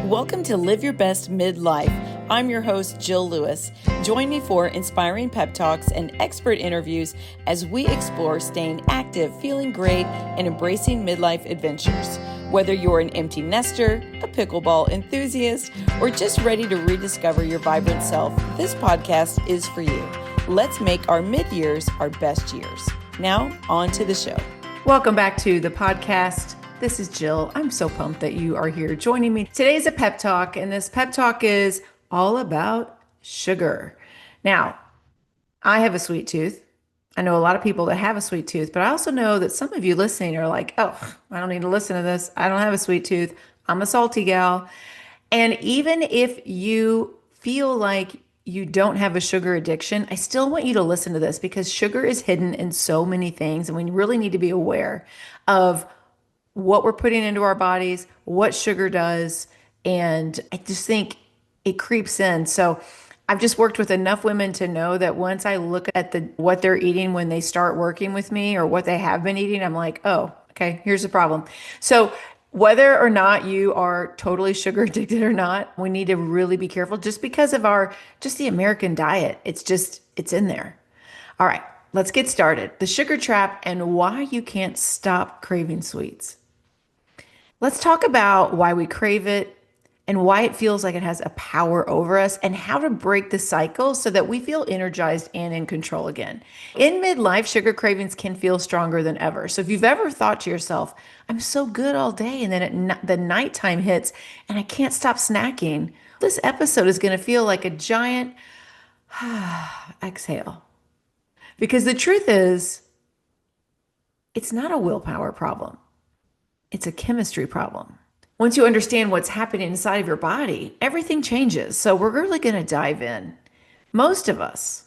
Welcome to Live Your Best Midlife. I'm your host, Jill Lewis. Join me for inspiring pep talks and expert interviews as we explore staying active, feeling great, and embracing midlife adventures. Whether you're an empty nester, a pickleball enthusiast, or just ready to rediscover your vibrant self, this podcast is for you. Let's make our mid-years our best years. Now, on to the show. Welcome back to the podcast. This is Jill. I'm so pumped that you are here joining me. Today's a pep talk, and this pep talk is all about sugar. Now, I have a sweet tooth. I know a lot of people that have a sweet tooth, but I also know that some of you listening are like, oh, I don't need to listen to this. I don't have a sweet tooth. I'm a salty gal. And even if you feel like you don't have a sugar addiction, I still want you to listen to this because sugar is hidden in so many things, and we really need to be aware of what we're putting into our bodies, what sugar does, and I just think it creeps in. So I've just worked with enough women to know that once I look at what they're eating when they start working with me or what they have been eating, I'm like, oh, okay, here's the problem. So whether or not you are totally sugar addicted or not, we need to really be careful just because of just the American diet. It's in there. All right, let's get started. The sugar trap and why you can't stop craving sweets. Let's talk about why we crave it and why it feels like it has a power over us and how to break the cycle so that we feel energized and in control again. In midlife, sugar cravings can feel stronger than ever. So if you've ever thought to yourself, I'm so good all day, and then the nighttime hits and I can't stop snacking, this episode is going to feel like a giant exhale. Because the truth is, it's not a willpower problem. It's a chemistry problem. Once you understand what's happening inside of your body, everything changes. So we're really going to dive in. Most of us,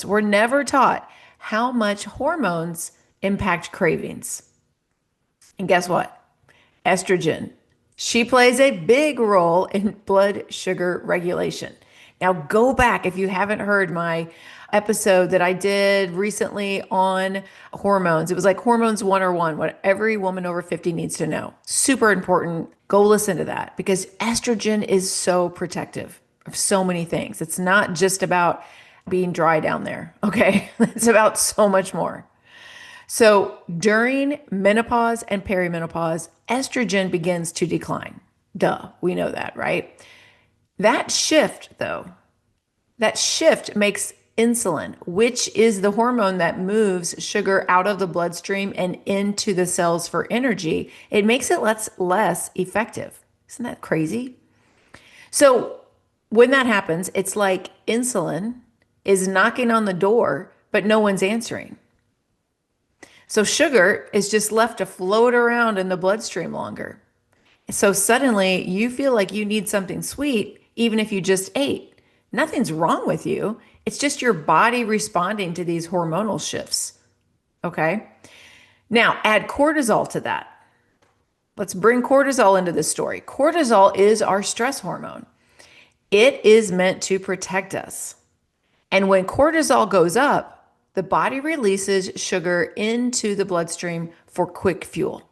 were never taught how much hormones impact cravings. And guess what? Estrogen. She plays a big role in blood sugar regulation. Now go back if you haven't heard my episode that I did recently on hormones. It was like hormones 101, what every woman over 50 needs to know. Super important. Go listen to that because estrogen is so protective of so many things. It's not just about being dry down there, okay? It's about so much more. So during menopause and perimenopause, estrogen begins to decline. Duh, we know that, right? That shift makes insulin, which is the hormone that moves sugar out of the bloodstream and into the cells for energy. It makes it less effective. Isn't that crazy? So when that happens, it's like insulin is knocking on the door, but no one's answering. So sugar is just left to float around in the bloodstream longer. So suddenly you feel like you need something sweet, even if you just ate. Nothing's wrong with you. It's just your body responding to these hormonal shifts. Okay. Now add cortisol to that. Let's bring cortisol into this story. Cortisol is our stress hormone. It is meant to protect us. And when cortisol goes up, the body releases sugar into the bloodstream for quick fuel.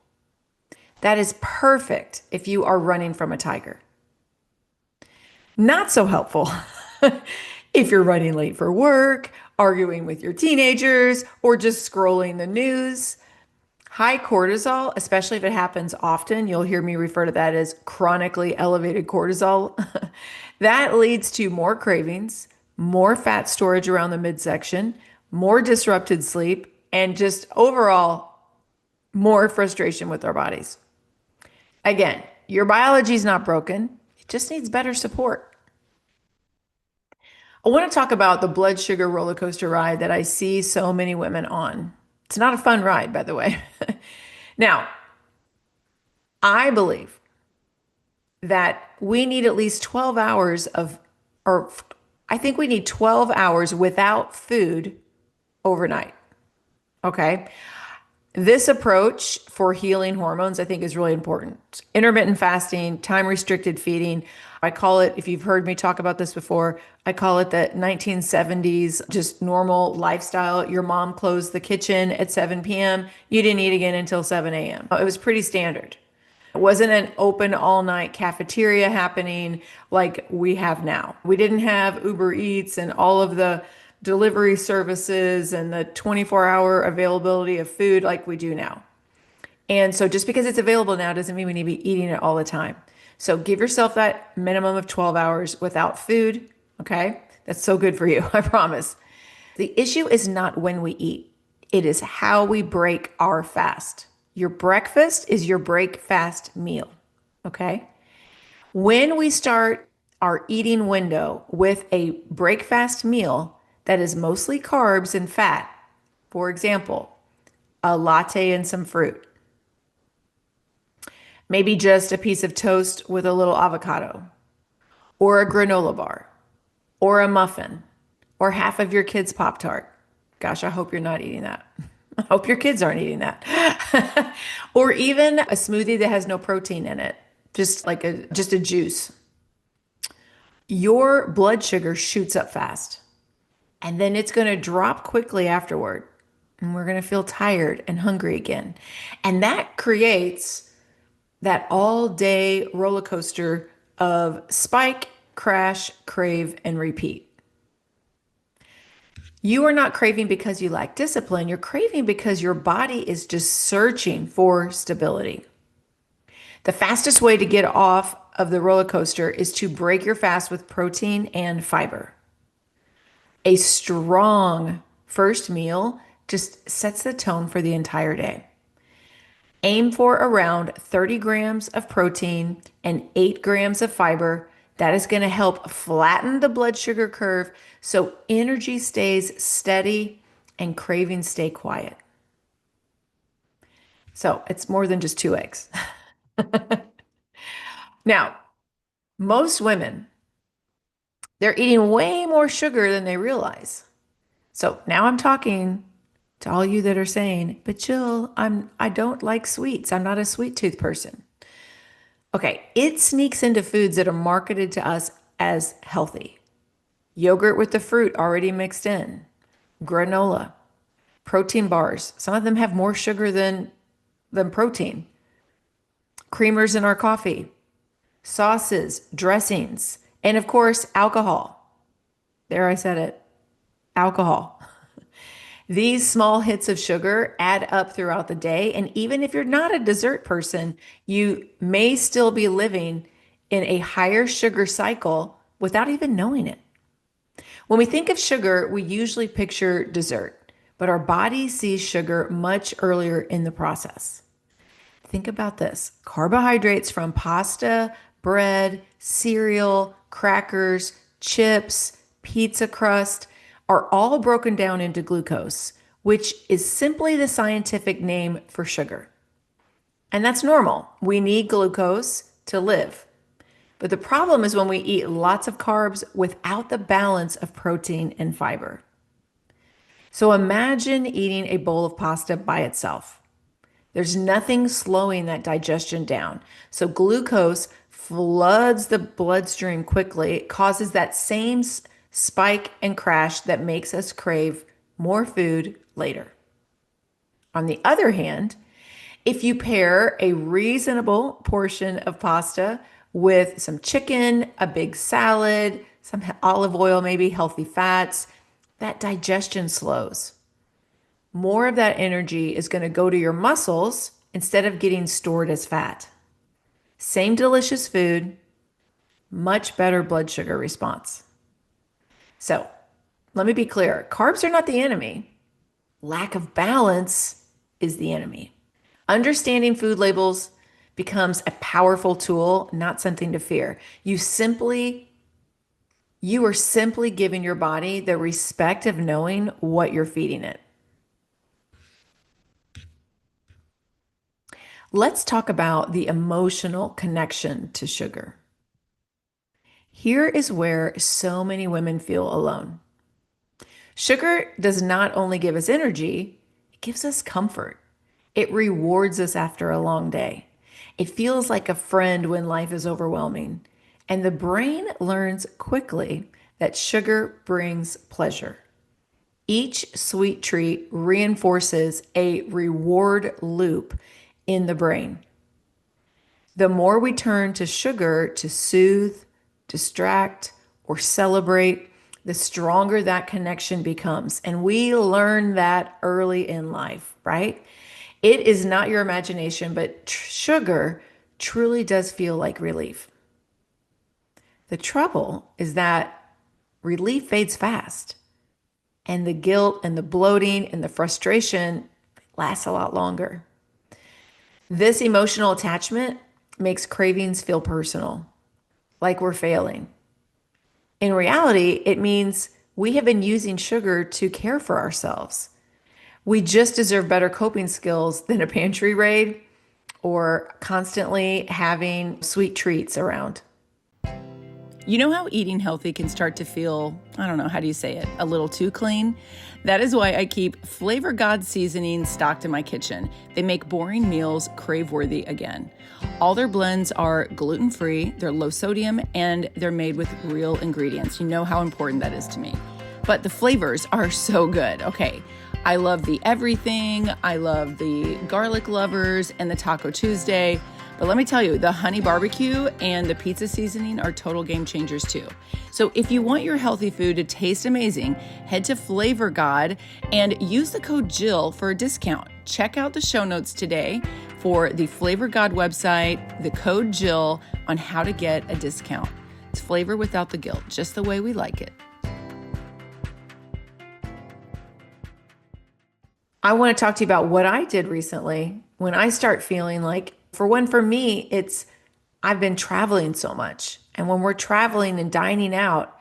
That is perfect if you are running from a tiger. Not so helpful if you're running late for work, arguing with your teenagers, or just scrolling the news. High cortisol, especially if it happens often, you'll hear me refer to that as chronically elevated cortisol. That leads to more cravings, more fat storage around the midsection, more disrupted sleep, and just overall more frustration with our bodies. Again, your biology is not broken. It just needs better support. I want to talk about the blood sugar roller coaster ride that I see so many women on. It's not a fun ride, by the way. Now, I believe that we need at least 12 hours I think we need 12 hours without food overnight. Okay. This approach for healing hormones, I think, is really important. Intermittent fasting, time-restricted feeding. I call it, if you've heard me talk about this before, I call it the 1970s, just normal lifestyle. Your mom closed the kitchen at 7 p.m. You didn't eat again until 7 a.m. It was pretty standard. It wasn't an open all night cafeteria happening like we have now. We didn't have Uber Eats and all of the delivery services and the 24-hour availability of food like we do now. And so just because it's available now doesn't mean we need to be eating it all the time. So give yourself that minimum of 12 hours without food. Okay. That's so good for you. I promise. The issue is not when we eat. It is how we break our fast. Your breakfast is your break fast meal. Okay. When we start our eating window with a break fast meal that is mostly carbs and fat, for example, a latte and some fruit, maybe just a piece of toast with a little avocado, or a granola bar, or a muffin, or half of your kids' Pop Tart. Gosh, I hope you're not eating that. I hope your kids aren't eating that. Or even a smoothie that has no protein in it, just like a juice. Your blood sugar shoots up fast, and then it's going to drop quickly afterward. And we're going to feel tired and hungry again. And that creates that all day roller coaster of spike, crash, crave, and repeat. You are not craving because you lack discipline. You're craving because your body is just searching for stability. The fastest way to get off of the roller coaster is to break your fast with protein and fiber. A strong first meal just sets the tone for the entire day. Aim for around 30 grams of protein and 8 grams of fiber. That is going to help flatten the blood sugar curve so energy stays steady and cravings stay quiet. So it's more than just 2 eggs. Now, most women, they're eating way more sugar than they realize. So now I'm talking to all you that are saying, but Jill, I don't like sweets. I'm not a sweet tooth person. Okay, it sneaks into foods that are marketed to us as healthy. Yogurt with the fruit already mixed in, granola, protein bars. Some of them have more sugar than protein. Creamers in our coffee, sauces, dressings, and of course, alcohol. There, I said it, alcohol. These small hits of sugar add up throughout the day. And even if you're not a dessert person, you may still be living in a higher sugar cycle without even knowing it. When we think of sugar, we usually picture dessert, but our body sees sugar much earlier in the process. Think about this: carbohydrates from pasta, bread, cereal, crackers, chips, pizza crust are all broken down into glucose, which is simply the scientific name for sugar. And that's normal. We need glucose to live. But the problem is when we eat lots of carbs without the balance of protein and fiber. So imagine eating a bowl of pasta by itself. There's nothing slowing that digestion down. So glucose floods the bloodstream quickly. It causes that same spike and crash that makes us crave more food later. On the other hand, if you pair a reasonable portion of pasta with some chicken, a big salad, some olive oil, maybe healthy fats, that digestion slows. More of that energy is going to go to your muscles instead of getting stored as fat. Same delicious food, much better blood sugar response. So let me be clear. Carbs are not the enemy. Lack of balance is the enemy. Understanding food labels becomes a powerful tool, not something to fear. You are simply giving your body the respect of knowing what you're feeding it. Let's talk about the emotional connection to sugar. Here is where so many women feel alone. Sugar does not only give us energy, it gives us comfort. It rewards us after a long day. It feels like a friend when life is overwhelming. And the brain learns quickly that sugar brings pleasure. Each sweet treat reinforces a reward loop in the brain. The more we turn to sugar to soothe, distract, or celebrate, the stronger that connection becomes. And we learn that early in life, right? It is not your imagination, but sugar truly does feel like relief. The trouble is that relief fades fast, and the guilt and the bloating and the frustration lasts a lot longer. This emotional attachment makes cravings feel personal, like we're failing. In reality, it means we have been using sugar to care for ourselves. We just deserve better coping skills than a pantry raid or constantly having sweet treats around. You know how eating healthy can start to feel, I don't know, how do you say it, a little too clean? That is why I keep Flavor God seasonings stocked in my kitchen. They make boring meals crave-worthy again. All their blends are gluten-free, they're low sodium, and they're made with real ingredients. You know how important that is to me. But the flavors are so good. Okay, I love the everything, I love the garlic lovers, and the Taco Tuesday. But let me tell you, the honey barbecue and the pizza seasoning are total game changers too. So if you want your healthy food to taste amazing, head to Flavor God and use the code Jill for a discount. Check out the show notes today for the Flavor God website, the code Jill on how to get a discount. It's flavor without the guilt, just the way we like it. I want to talk to you about what I did recently when I start feeling like, for me, it's I've been traveling so much. And when we're traveling and dining out,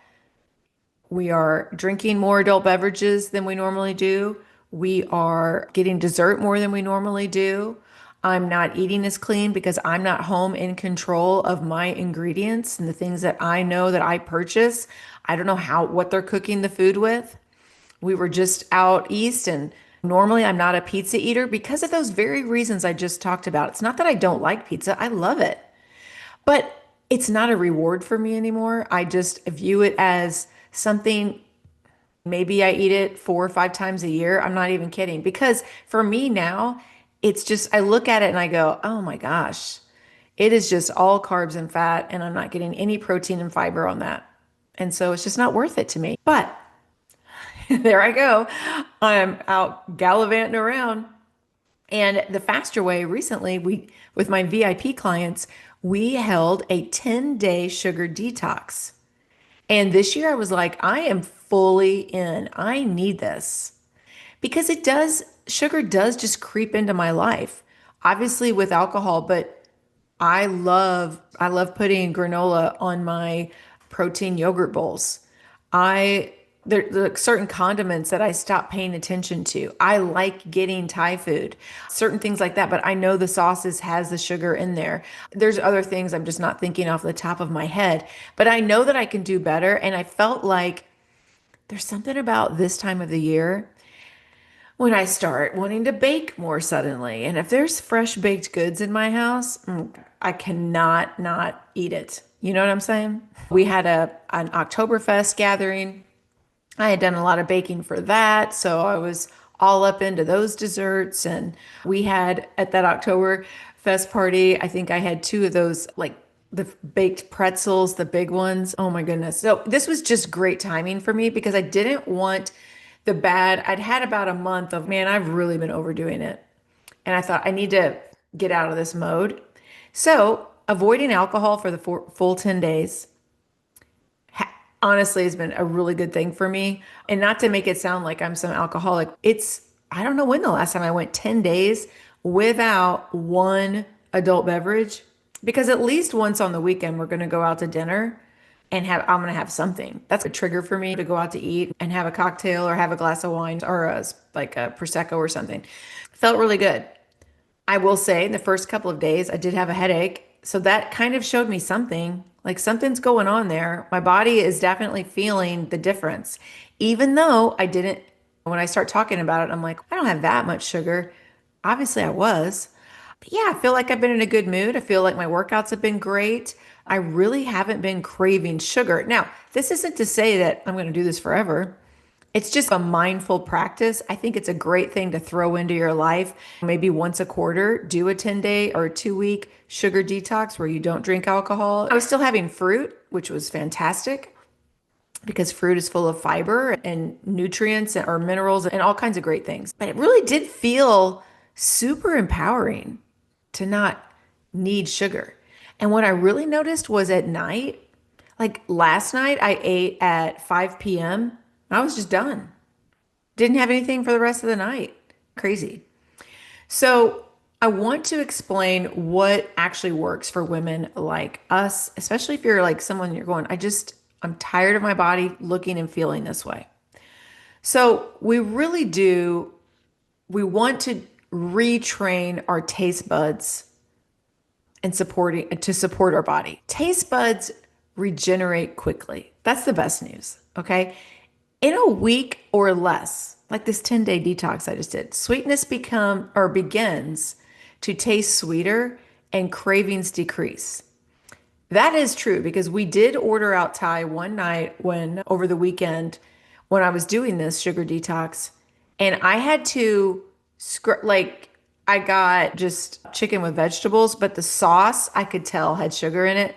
we are drinking more adult beverages than we normally do. We are getting dessert more than we normally do. I'm not eating as clean because I'm not home in control of my ingredients and the things that I know that I purchase. I don't know what they're cooking the food with. We were just out east, and normally I'm not a pizza eater because of those very reasons I just talked about. It's not that I don't like pizza, I love it. But it's not a reward for me anymore. I just view it as something, maybe I eat it 4 or 5 times a year. I'm not even kidding. Because for me now, it's just, I look at it and I go, oh my gosh, it is just all carbs and fat, and I'm not getting any protein and fiber on that. And so it's just not worth it to me. But there I go. I'm out gallivanting around. And the faster way recently, with my VIP clients, we held a 10-day sugar detox. And this year I was like, I am fully in. I need this because sugar does just creep into my life. Obviously with alcohol, but I love putting granola on my protein yogurt bowls. There are certain condiments that I stopped paying attention to. I like getting Thai food, certain things like that, but I know the sauces has the sugar in there. There's other things I'm just not thinking off the top of my head, but I know that I can do better. And I felt like there's something about this time of the year when I start wanting to bake more suddenly. And if there's fresh baked goods in my house, I cannot not eat it. You know what I'm saying? We had an Oktoberfest gathering. I had done a lot of baking for that, so I was all up into those desserts. And we had at that Oktoberfest party, I think I had two of those, like the baked pretzels, the big ones. Oh my goodness. So this was just great timing for me because I didn't want I'd had about a month of, man, I've really been overdoing it. And I thought I need to get out of this mode. So avoiding alcohol for the full 10 days honestly has been a really good thing for me. And not to make it sound like I'm some alcoholic, I don't know when the last time I went 10 days without one adult beverage, because at least once on the weekend, we're going to go out to dinner and I'm going to have something. That's a trigger for me to go out to eat and have a cocktail or have a glass of wine or like a Prosecco or something. Felt really good. I will say the first couple of days I did have a headache. So that kind of showed me something, like something's going on there. My body is definitely feeling the difference. Even though when I start talking about it, I'm like, I don't have that much sugar. Obviously I was. But yeah, I feel like I've been in a good mood. I feel like my workouts have been great. I really haven't been craving sugar. Now, this isn't to say that I'm going to do this forever. It's just a mindful practice. I think it's a great thing to throw into your life. Maybe once a quarter, do a 10-day or a 2-week sugar detox where you don't drink alcohol. I was still having fruit, which was fantastic because fruit is full of fiber and nutrients or minerals and all kinds of great things. But it really did feel super empowering to not need sugar. And what I really noticed was at night, like last night, I ate at 5 p.m. I was just done. Didn't have anything for the rest of the night. Crazy. So, I want to explain what actually works for women like us, especially if you're like someone you're going, I'm tired of my body looking and feeling this way. So, we want to retrain our taste buds and support our body. Taste buds regenerate quickly. That's the best news, okay? In a week or less, like this 10-day detox I just did, sweetness begins to taste sweeter and cravings decrease. That is true because we did order out Thai one night over the weekend when I was doing this sugar detox, and I had to I got just chicken with vegetables, but the sauce I could tell had sugar in it.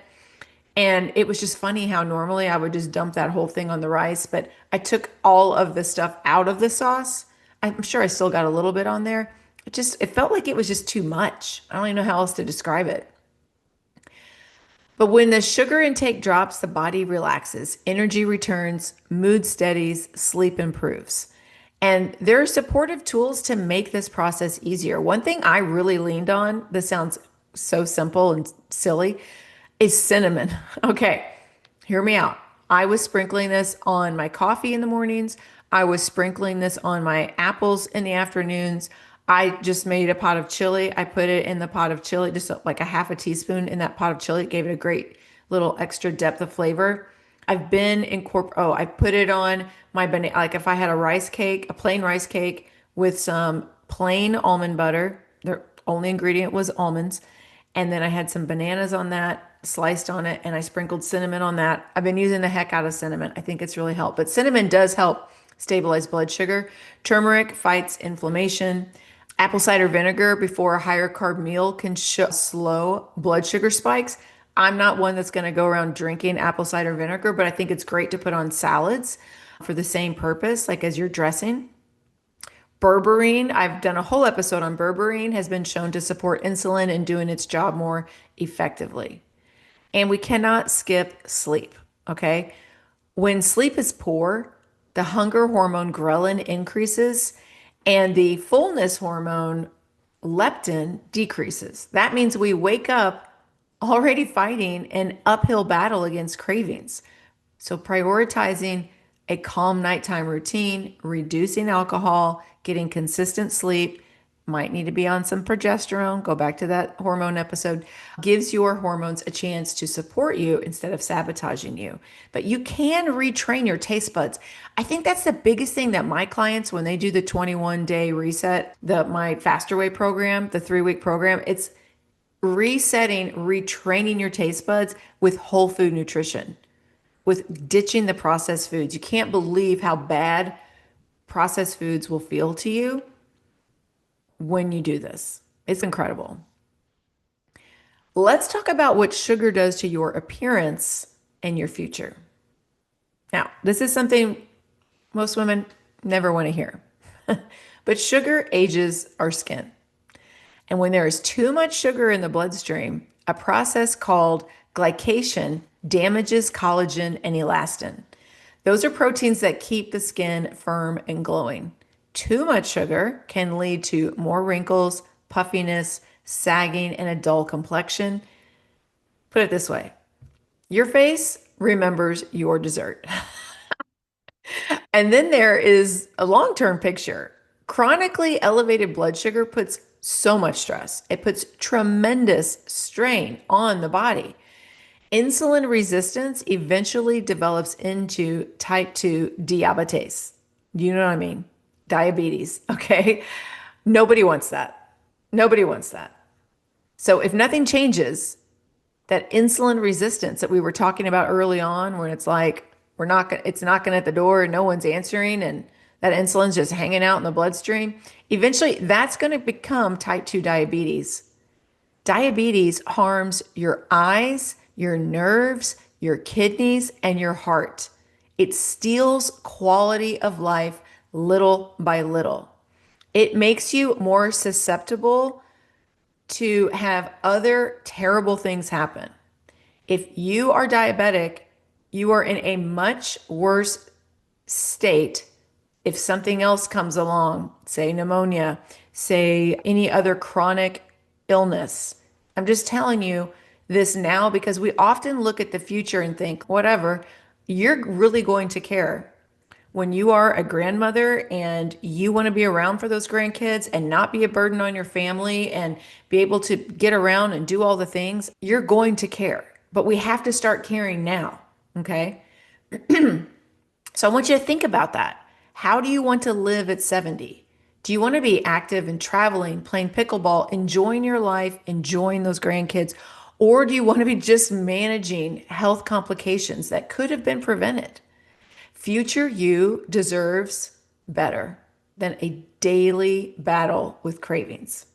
And it was just funny how normally I would just dump that whole thing on the rice, but I took all of the stuff out of the sauce. I'm sure I still got a little bit on there. It felt like it was just too much. I don't even know how else to describe it. But when the sugar intake drops, the body relaxes, energy returns, mood steadies, sleep improves. And there are supportive tools to make this process easier. One thing I really leaned on, this sounds so simple and silly, is cinnamon. Okay, hear me out. I was sprinkling this on my coffee in the mornings. I was sprinkling this on my apples in the afternoons. I just made a pot of chili. I put it in the pot of chili, just like a half a teaspoon in that pot of chili. It gave it a great little extra depth of flavor. I put it on my banana. Like if I had a plain rice cake with some plain almond butter, the only ingredient was almonds. And then I had some bananas on that, sliced on it, and I sprinkled cinnamon on that. I've been using the heck out of cinnamon. I think it's really helped. But cinnamon does help stabilize blood sugar. Turmeric fights inflammation. Apple cider vinegar before a higher carb meal can slow blood sugar spikes. I'm not one that's going to go around drinking apple cider vinegar, but I think it's great to put on salads for the same purpose, like as you're dressing. Berberine, I've done a whole episode on berberine, has been shown to support insulin and doing its job more effectively. And we cannot skip sleep, okay? When sleep is poor, the hunger hormone ghrelin increases and the fullness hormone leptin decreases. That means we wake up already fighting an uphill battle against cravings. So prioritizing a calm nighttime routine, reducing alcohol, getting consistent sleep, might need to be on some progesterone, go back to that hormone episode, gives your hormones a chance to support you instead of sabotaging you. But you can retrain your taste buds. I think that's the biggest thing that my clients, when they do the 21-day reset, my Faster Way program, the 3-week program, it's retraining your taste buds with whole food nutrition, with ditching the processed foods. You can't believe how bad processed foods will feel to you when you do this. It's incredible. Let's talk about what sugar does to your appearance and your future. Now, this is something most women never want to hear, but sugar ages our skin. And when there is too much sugar in the bloodstream, a process called glycation damages collagen and elastin. Those are proteins that keep the skin firm and glowing. Too much sugar can lead to more wrinkles, puffiness, sagging, and a dull complexion. Put it this way, your face remembers your dessert. And then there is a long-term picture. Chronically elevated blood sugar puts so much stress. It puts tremendous strain on the body. Insulin resistance eventually develops into type 2 diabetes. You know what I mean? Diabetes, okay? Nobody wants that. Nobody wants that. So if nothing changes, that insulin resistance that we were talking about early on, when it's like It's knocking at the door and no one's answering, and that insulin's just hanging out in the bloodstream. Eventually, that's going to become type 2 diabetes. Diabetes harms your eyes, your nerves, your kidneys, and your heart. It steals quality of life little by little. It makes you more susceptible to have other terrible things happen. If you are diabetic, you are in a much worse state if something else comes along, say pneumonia, say any other chronic illness. I'm just telling you this now because we often look at the future and think, whatever, you're really going to care. When you are a grandmother and you want to be around for those grandkids and not be a burden on your family and be able to get around and do all the things, you're going to care. But we have to start caring now, okay? So I want you to think about that. How do you want to live at 70? Do you want to be active and traveling, playing pickleball, enjoying your life, enjoying those grandkids? Or do you want to be just managing health complications that could have been prevented? Future you deserves better than a daily battle with cravings.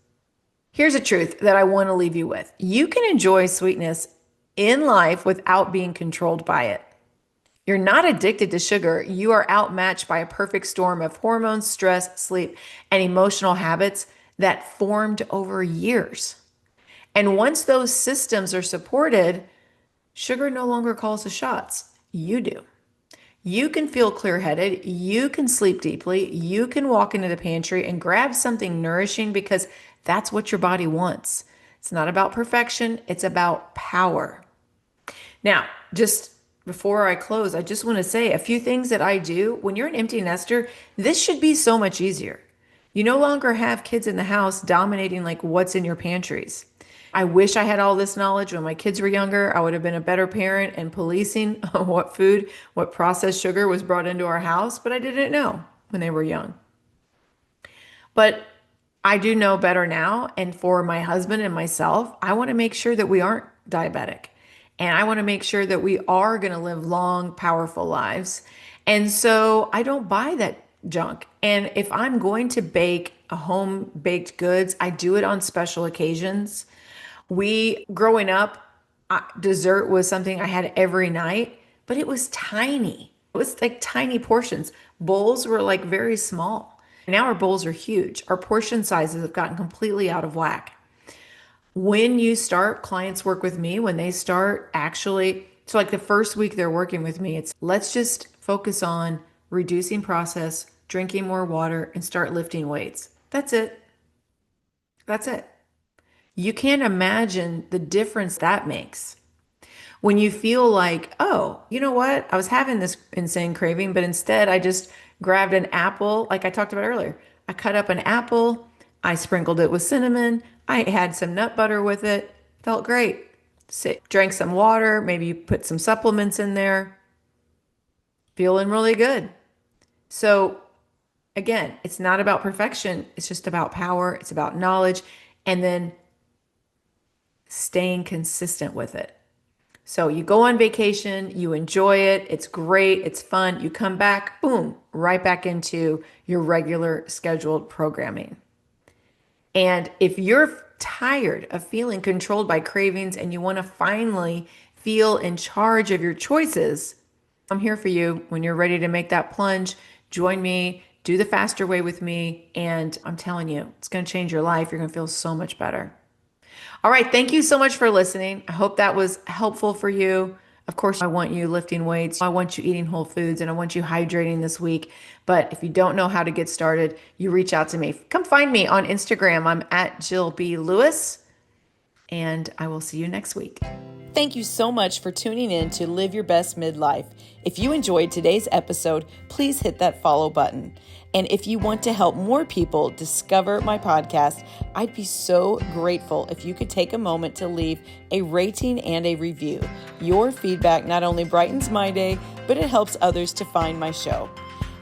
Here's a truth that I want to leave you with. You can enjoy sweetness in life without being controlled by it. You're not addicted to sugar. You are outmatched by a perfect storm of hormones, stress, sleep, and emotional habits that formed over years. And once those systems are supported, sugar no longer calls the shots. You do. You can feel clear-headed. You can sleep deeply. You can walk into the pantry and grab something nourishing because that's what your body wants. It's not about perfection. It's about power. Now, just before I close, I just want to say a few things that I do. When you're an empty nester, this should be so much easier. You no longer have kids in the house dominating like what's in your pantries. I wish I had all this knowledge when my kids were younger. I would have been a better parent and policing what food, what processed sugar was brought into our house, but I didn't know when they were young. But I do know better now. And for my husband and myself, I want to make sure that we aren't diabetic. And I want to make sure that we are going to live long, powerful lives. And so I don't buy that junk. And if I'm going to bake a home baked goods, I do it on special occasions. Growing up, dessert was something I had every night, but it was tiny. It was like tiny portions. Bowls were like very small. Now our bowls are huge. Our portion sizes have gotten completely out of whack. When you start, clients work with me, when they start actually, so like the first week they're working with me, it's let's just focus on reducing process, drinking more water, and start lifting weights. That's it. That's it. You can't imagine the difference that makes. When you feel like, oh, you know what? I was having this insane craving, but instead I just grabbed an apple, like I talked about earlier. I cut up an apple, I sprinkled it with cinnamon, I had some nut butter with it, felt great. Drank some water, maybe you put some supplements in there, feeling really good. So again, it's not about perfection. It's just about power. It's about knowledge. And then staying consistent with it. So you go on vacation, you enjoy it, it's great, it's fun, you come back, boom, right back into your regular scheduled programming. And if you're tired of feeling controlled by cravings and you want to finally feel in charge of your choices, I'm here for you. When you're ready to make that plunge, join me, do the faster way with me, and I'm telling you, it's going to change your life. You're going to feel so much better. All right. Thank you so much for listening. I hope that was helpful for you. Of course, I want you lifting weights. I want you eating whole foods and I want you hydrating this week. But if you don't know how to get started, you reach out to me. Come find me on Instagram. I'm at Jill B. Lewis, and I will see you next week. Thank you so much for tuning in to Live Your Best Midlife. If you enjoyed today's episode, please hit that follow button. And if you want to help more people discover my podcast, I'd be so grateful if you could take a moment to leave a rating and a review. Your feedback not only brightens my day, but it helps others to find my show.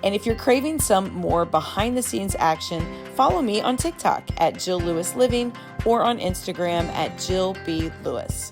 And if you're craving some more behind the scenes action, follow me on TikTok at Jill Lewis Living or on Instagram at Jill B. Lewis.